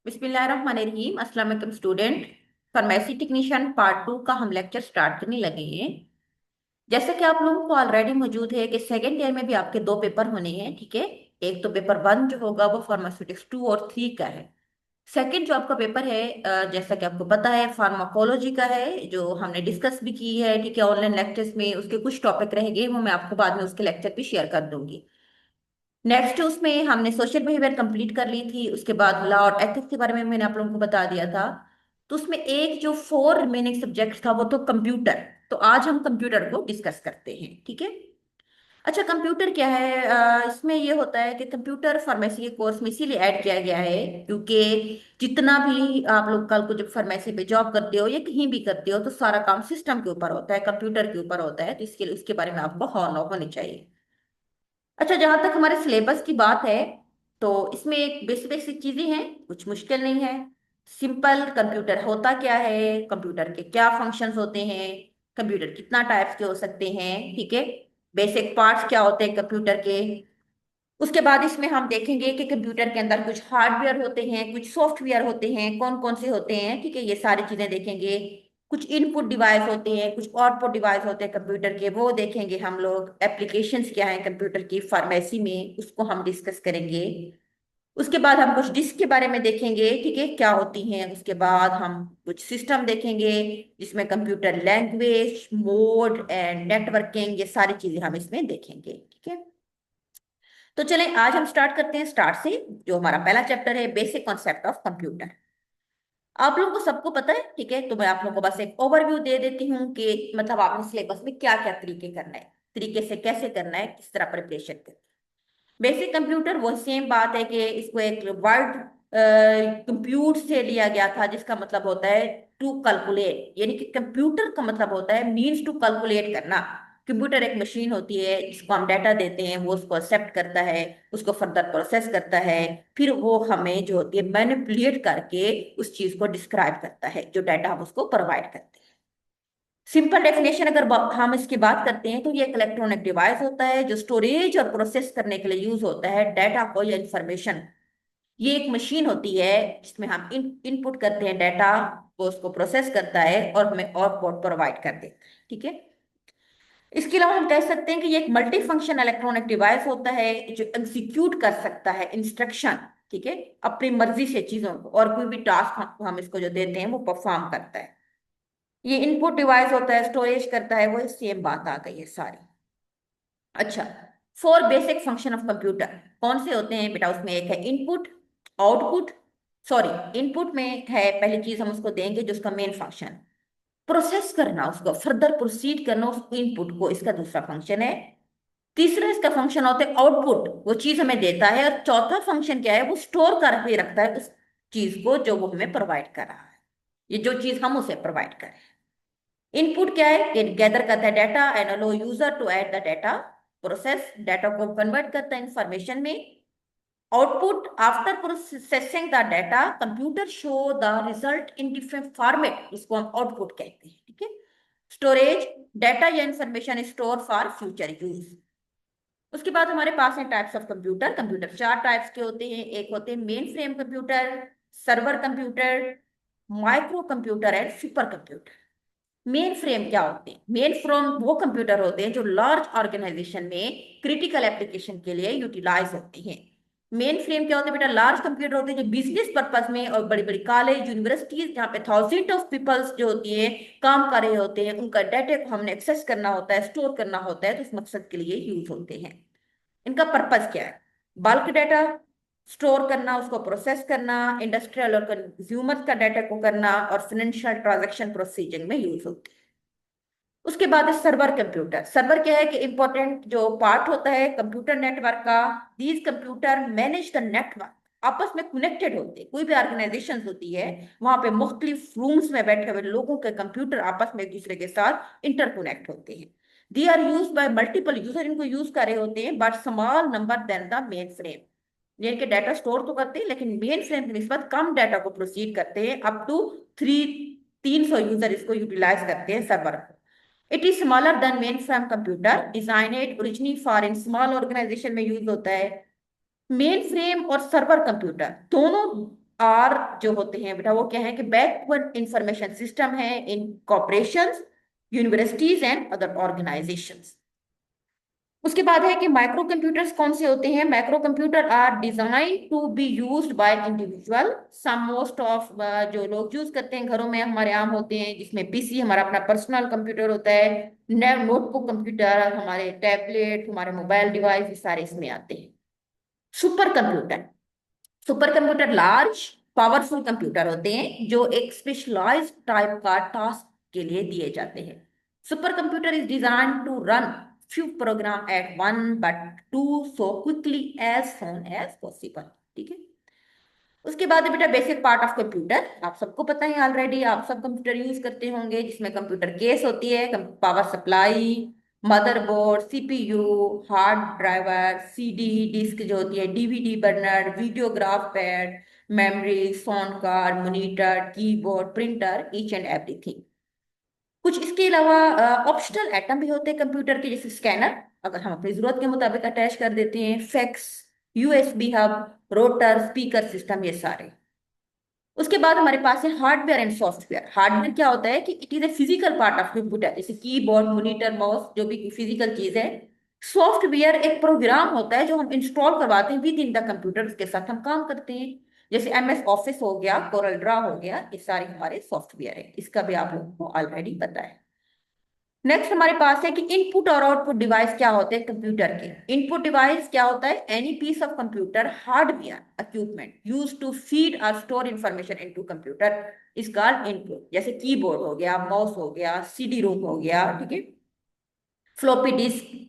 बिस्मिल्लाहिर्रहमानिर्रहीम। अस्सलाम वालेकुम स्टूडेंट। फार्मेसी टेक्नीशियन पार्ट 2 का हम लेक्चर स्टार्ट करने लगे हैं। जैसे कि आप लोगों को ऑलरेडी मौजूद है कि सेकेंड ईयर में भी आपके दो पेपर होने हैं, ठीक है। एक तो पेपर 1 जो होगा वो फार्मास्यूटिक्स 2 और 3 का है। सेकंड जो आपका पेपर है, जैसा कि आपको पता है, फार्माकोलॉजी का है, जो हमने डिस्कस भी की है, ठीक है, ऑनलाइन लेक्चर्स में। उसके कुछ टॉपिक रह गए, वो मैं आपको बाद में उसके लेक्चर भी शेयर कर दूंगी। नेक्स्ट उसमें हमने सोशल बिहेवियर कंप्लीट कर ली थी। उसके बाद लॉ और एथिक्स के बारे में मैंने आप लोगों को बता दिया था। तो उसमें एक जो फोर रिमेनिंग सब्जेक्ट था वो तो कंप्यूटर। तो आज हम कंप्यूटर को डिस्कस करते हैं, ठीक है। अच्छा, कंप्यूटर क्या है? इसमें ये होता है कि कंप्यूटर फार्मेसी के कोर्स में इसीलिए ऐड किया गया है क्योंकि जितना भी आप लोग कल को जब फार्मेसी पे जॉब करते हो या कहीं भी करते हो तो सारा काम सिस्टम के ऊपर होता है, कंप्यूटर के ऊपर होता है। तो इसके उसके बारे में आपको हॉल होनी चाहिए। अच्छा, जहां तक हमारे सिलेबस की बात है तो इसमें एक बेसिक बेसिक चीजें हैं, कुछ मुश्किल नहीं है। सिंपल कंप्यूटर होता क्या है, कंप्यूटर के क्या फंक्शंस होते हैं, कंप्यूटर कितना टाइप्स के हो सकते हैं, ठीक है। बेसिक पार्ट्स क्या होते हैं कंप्यूटर के। उसके बाद इसमें हम देखेंगे कि कंप्यूटर के अंदर कुछ हार्डवेयर होते हैं, कुछ सॉफ्टवेयर होते हैं, कौन कौन से होते हैं, ठीक है, ये सारी चीजें देखेंगे। कुछ इनपुट डिवाइस होते हैं, कुछ आउटपुट डिवाइस होते हैं कंप्यूटर के, वो देखेंगे हम लोग। एप्लीकेशंस क्या है कंप्यूटर की फार्मेसी में, उसको हम डिस्कस करेंगे। उसके बाद हम कुछ डिस्क के बारे में देखेंगे, ठीक है, क्या होती हैं। उसके बाद हम कुछ सिस्टम देखेंगे जिसमें computer language, mode and networking, ये सारी चीजें हम इसमें देखेंगे, ठीक है। तो चलें आज हम स्टार्ट करते हैं स्टार्ट से। जो हमारा पहला चैप्टर है, बेसिक कॉन्सेप्ट ऑफ कंप्यूटर। आप लोगों को सबको पता है, ठीक है, तो मैं आप लोगों को बस एक ओवरव्यू दे देती हूँ कि मतलब आपने सिलेबस में क्या क्या तरीके करना है, तरीके से कैसे करना है, किस तरह प्रिपरेशन करना है। बेसिक कंप्यूटर वो सेम बात है कि इसको एक वर्ड कंप्यूट से लिया गया था, जिसका मतलब होता है टू कैलकुलेट, यानी कि कंप्यूटर का मतलब होता है मीन्स टू कैलकुलेट करना। कंप्यूटर एक मशीन होती है जिसको हम डाटा देते हैं, वो उसको एक्सेप्ट करता है, उसको फर्दर प्रोसेस करता है, फिर वो हमें जो होती है मैनिपुलेट करके उस चीज को डिस्क्राइब करता है, जो डाटा हम उसको प्रोवाइड करते हैं। सिंपल डेफिनेशन अगर हम इसकी बात करते हैं तो ये एक इलेक्ट्रॉनिक डिवाइस होता है जो स्टोरेज और प्रोसेस करने के लिए यूज होता है डाटा को या इंफॉर्मेशन। ये एक मशीन होती है जिसमें हम इनपुट करते हैं डाटा, वो उसको प्रोसेस करता है और हमें आउटपुट प्रोवाइड कर देता है, ठीक है। इसके अलावा हम कह सकते हैं कि ये एक मल्टी फंक्शन इलेक्ट्रॉनिक डिवाइस होता है जो एग्जीक्यूट कर सकता है इंस्ट्रक्शन, ठीक है, अपनी मर्जी से चीजों को, और कोई भी टास्क हम इसको जो देते हैं वो परफॉर्म करता है। ये इनपुट डिवाइस होता है, स्टोरेज करता है, वो सेम बात आ गई है सारी। अच्छा, four basic function of computer कौन से होते हैं बेटा? उसमें एक है इनपुट, आउटपुट, सॉरी इनपुट में है पहली चीज हम उसको देंगे जो उसका मेन फंक्शन, प्रोसेस करना, उसको फर्दर प्रोसीड करना उस इनपुट को, इसका दूसरा फंक्शन है। तीसरा इसका फंक्शन होता है आउटपुट, वो चीज हमें देता है। और चौथा फंक्शन क्या है? वो स्टोर करके रखता है उस चीज को जो वो हमें प्रोवाइड कर रहा है, ये जो चीज हम उसे प्रोवाइड करें। इनपुट क्या है? कि गैदर करता है data and allow user to add the data, process data को कन्वर्ट करता है इंफॉर्मेशन में। Output, after processing the data computer show the result in different format, इसको हम आउटपुट कहते हैं, ठीक है। स्टोरेज, डाटा या information store for future use. उसके बाद हमारे पास है टाइप्स ऑफ कंप्यूटर। कंप्यूटर चार टाइप्स के होते हैं। एक होते हैं mainframe computer, server computer, micro computer and super computer. Main frame क्या होते हैं? मेन फ्रेम वो कंप्यूटर होते हैं जो लार्ज ऑर्गेनाइजेशन में क्रिटिकल एप्लीकेशन के लिए यूटिलाइज होते हैं। मेन फ्रेम क्या होते हैं बेटा? लार्ज कंप्यूटर होते हैं जो बिजनेस पर्पज में, और बड़ी बड़ी कॉलेज यूनिवर्सिटीज जहाँ पे थाउजेंड ऑफ पीपल्स जो होती है काम कर रहे होते हैं, उनका डाटा को हमने एक्सेस करना होता है, स्टोर करना होता है, तो इस मकसद के लिए यूज होते हैं। इनका पर्पस क्या है? बल्क डाटा स्टोर करना, उसको प्रोसेस करना, इंडस्ट्रियल और कंज्यूमर का डाटा को करना, और फाइनेंशियल ट्रांजैक्शन प्रोसीजिंग में यूज होते हैं। उसके बाद है सर्वर कंप्यूटर। सर्वर क्या है? कि इंपॉर्टेंट जो पार्ट होता है कंप्यूटर नेटवर्क का। These computer manage the network, आपस में कनेक्टेड होते हैं। कोई भी ऑर्गेनाइजेशन होती है वहां पे मुख्तलिफ रूम्स में बैठे हुए लोगों के कंप्यूटर आपस में एक दूसरे के साथ इंटरकनेक्ट होते हैं। They are use by multiple user, इनको यूज कर रहे होते हैं but small number then the mainframe. यानी कि डाटा स्टोर तो करते हैं लेकिन मेन फ्रेम की निस्बत कम डाटा को प्रोसीड करते हैं। अप टू 300 यूजर इसको यूटिलाइज करते हैं सर्वर को। It is smaller than mainframe computer, designed originally for in small organization में यूज होता है। मेन फ्रेम और सर्वर कंप्यूटर दोनों आर जो होते हैं बेटा, वो क्या है कि बैकवर्ड इंफॉर्मेशन सिस्टम है in corporations, universities and other organisations. उसके बाद है कि माइक्रो कंप्यूटर्स कौन से होते हैं। Micro computer are design to be used by individual, some most of जो लोग यूज करते हैं घरों में हमारे आम होते हैं, जिसमें पीसी हमारा अपना पर्सनल कंप्यूटर होता है, नोटबुक कंप्यूटर, हमारे टैबलेट, हमारे मोबाइल डिवाइस, ये सारे इसमें आते हैं। Super computer, super computer large powerful computer होते हैं जो एक स्पेशलाइज्ड टाइप का टास्क के लिए दिए जाते हैं। Super computer is design to run few program at one but do so quickly as soon as possible। ठीक है। उसके बाद है बेटा बेसिक पार्ट ऑफ कंप्यूटर, आप सबको पता है ऑलरेडी, आप सब कंप्यूटर यूज करते होंगे, जिसमें कंप्यूटर केस होती है, power supply, motherboard, CPU, hard driver, CD disk जो होती है, DVD burner, videograph pad, memory, sound card, monitor, keyboard, printer, each and everything. कुछ इसके अलावा ऑप्शनल आइटम भी होते हैं कंप्यूटर के, जैसे स्कैनर, अगर हम अपनी जरूरत के मुताबिक अटैच कर देते हैं, fax, USB hub, rotor, speaker system, ये सारे। उसके बाद हमारे पास है हार्डवेयर एंड सॉफ्टवेयर। हार्डवेयर क्या होता है कि it is a physical part of computer, जैसे कीबोर्ड, मॉनिटर, माउस, जो भी फिजिकल चीज है। सॉफ्टवेयर एक प्रोग्राम होता है जो हम इंस्टॉल करवाते हैं विद इन द कंप्यूटर, उसके साथ हम काम करते हैं, जैसे एमएस ऑफिस हो गया, कोरल ड्रा हो गया, ये सारे हमारे सॉफ्टवेयर है, इसका भी आप लोगों को ऑलरेडी पता है। नेक्स्ट हमारे पास है कि इनपुट और आउटपुट डिवाइस क्या होते हैं कंप्यूटर के। इनपुट डिवाइस क्या होता है, any piece of computer hardware equipment use to feed or store information into computer is called input, जैसे कीबोर्ड हो गया, माउस हो गया, सीडी रोम हो गया, ठीक है, फ्लॉपी डिस्क।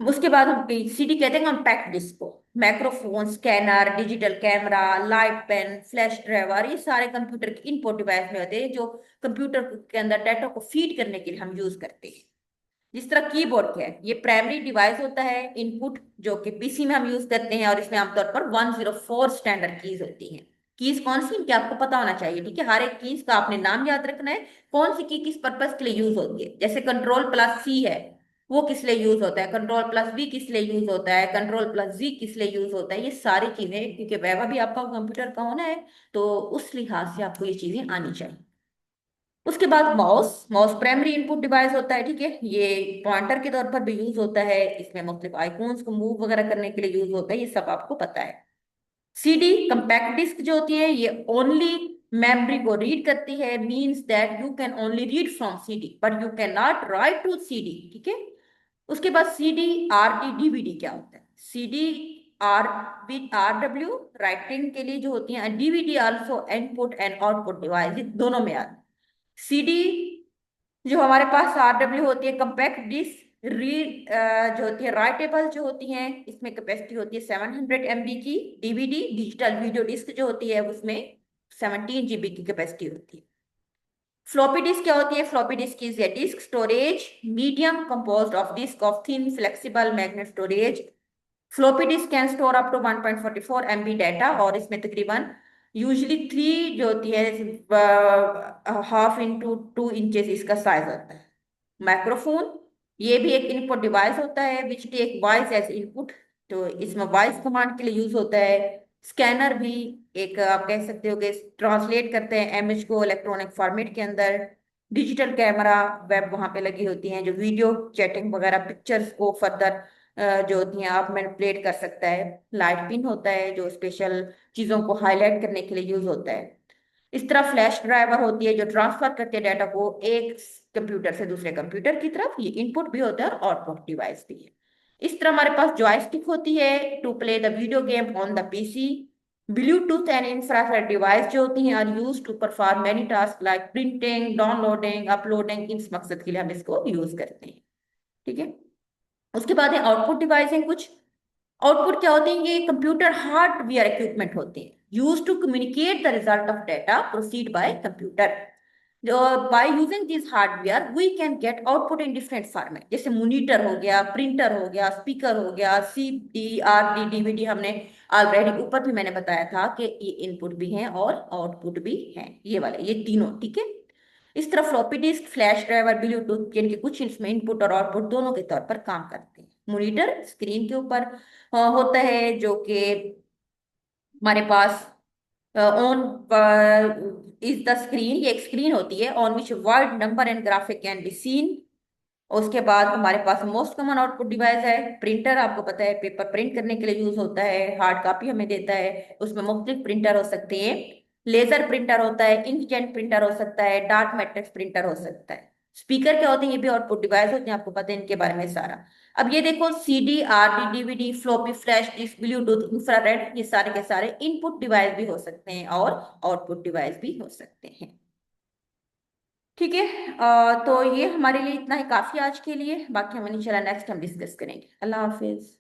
उसके बाद हम सीडी कहते हैं कॉम्पैक्ट डिस्क को, microphone, scanner, digital camera, light pen, flash driver, ये सारे कंप्यूटर के इनपुट डिवाइस में होते हैं जो कंप्यूटर के अंदर डाटा को फीड करने के लिए हम यूज करते हैं। जिस तरह कीबोर्ड क्या है, ये प्राइमरी डिवाइस होता है इनपुट, जो कि पीसी में हम यूज करते हैं, और इसमें आमतौर पर 104 स्टैंडर्ड कीज होती हैं। कीज कौन सी, इनके आपको पता होना चाहिए, ठीक है, हर एक कीज का आपने नाम याद रखना है, कौन सी की किस पर्पज के लिए यूज होती है। जैसे कंट्रोल प्लस सी है, वो किस लिए यूज होता है, कंट्रोल प्लस बी किस लिए यूज होता है, कंट्रोल प्लस जी किस लिए यूज होता है, ये सारी चीजें, क्योंकि वैवा भी आपका कंप्यूटर का होना है, तो उस लिहाज से आपको ये चीजें आनी चाहिए। उसके बाद mouse, mouse primary input device होता है, ठीक है, ये पॉइंटर के तौर पर भी यूज होता है, इसमें मुख्तलिफ आइकॉन्स को मूव वगैरह करने के लिए यूज होता है, ये सब आपको पता है। सीडी कंपैक्ट डिस्क जो होती है, ये ओनली मेमोरी को रीड करती है, means that you can only read from CD but you can not write to CD, ठीक है। उसके बाद सीडी आरडी डीवीडी क्या होता है, सीडी आर आरडब्ल्यू राइटिंग के लिए जो होती है, DVD also input and output device, दोनों में आती है। सीडी जो हमारे पास आरडब्ल्यू होती है कंपैक्ट डिस्क, रीड जो होती है राइटेबल जो होती है, इसमें कैपेसिटी होती है 700 MB की। डीवीडी डिजिटल वीडियो डिस्क जो होती है, उसमें 17 GB की कैपेसिटी होती है। फ्लॉपी डिस्क क्या होती है, floppy disk is a disk storage medium composed of disk of thin flexible magnet storage. Floppy disk can store up to 1.44 MB data, और इसमें तकरीबन यूजली 3 जो होती है, 1/2 into 2 इंचेस इसका साइज होता है। माइक्रोफोन, ये भी एक इनपुट डिवाइस होता है which take voice as input, तो इसमें वॉइस कमांड के लिए यूज होता है। स्कैनर भी एक आप कह सकते हो कि ट्रांसलेट करते हैं इमेज को इलेक्ट्रॉनिक फॉर्मेट के अंदर। डिजिटल कैमरा, वेब वहां पे लगी होती हैं जो वीडियो चैटिंग वगैरह, पिक्चर्स को फर्दर जो होती हैं आप मैनिपुलेट कर सकता है। लाइट पिन होता है जो स्पेशल चीजों को हाईलाइट करने के लिए यूज होता है। इस तरह फ्लैश ड्राइवर होती है जो ट्रांसफर करते हैं डाटा को एक कंप्यूटर से दूसरे कंप्यूटर की तरफ, ये इनपुट भी होता है और आउटपुट डिवाइस भी है। इस तरह हमारे पास जॉयस्टिक होती है to play the video game on the PC. Bluetooth and infrared device जो होती हैं are use to perform many task like printing, downloading, uploading, इस मकसद के लिए हम इसको यूज करते हैं, ठीक है। उसके बाद है आउटपुट डिवाइस हैं कुछ। आउटपुट क्या होते हैं, ये कंप्यूटर हार्डवेयर इक्विपमेंट होते हैं use to communicate the result of data proceed by computer. By using this hardware we can get output in different format, जैसे मॉनिटर हो गया, प्रिंटर हो गया, स्पीकर हो गया, सीडी आरडी डीवीडी, हमने ऑलरेडी ऊपर भी मैंने बताया था कि ये इनपुट भी हैं और आउटपुट भी हैं, ये वाले, ये तीनों, ठीक है। इस तरह floppy disk, flash driver, Bluetooth, यानी कि कुछ इसमें इनपुट और आउटपुट दोनों के तौर पर काम करते हैं। मॉनिटर स्क्रीन के ऊपर होता है जो कि हमारे pass on is the screen, ये एक स्क्रीन होती है on which word number and graphic can be seen. उसके बाद हमारे पास मोस्ट कॉमन आउटपुट डिवाइस है प्रिंटर। आपको पता है पेपर प्रिंट करने के लिए यूज होता है, हार्ड कॉपी हमें देता है, उसमें मुख्तलिफ प्रिंटर हो सकते हैं। लेजर प्रिंटर होता है, इंकजेट प्रिंटर हो सकता है, डार्क मैट्रिक्स प्रिंटर हो सकता है। स्पीकर क्या होते हैं, ये भी आउटपुट डिवाइस होते हैं, आपको पता है इनके बारे में सारा। अब ये देखो CD, RD, DVD, floppy, flash disk, Bluetooth, infrared, ये सारे के सारे इनपुट डिवाइस भी हो सकते हैं और आउटपुट डिवाइस भी हो सकते हैं। ठीक है। तो ये हमारे लिए इतना ही काफी आज के लिए, बाकी हम इंशाल्लाह नेक्स्ट हम डिस्कस करेंगे। अल्लाह हाफिज।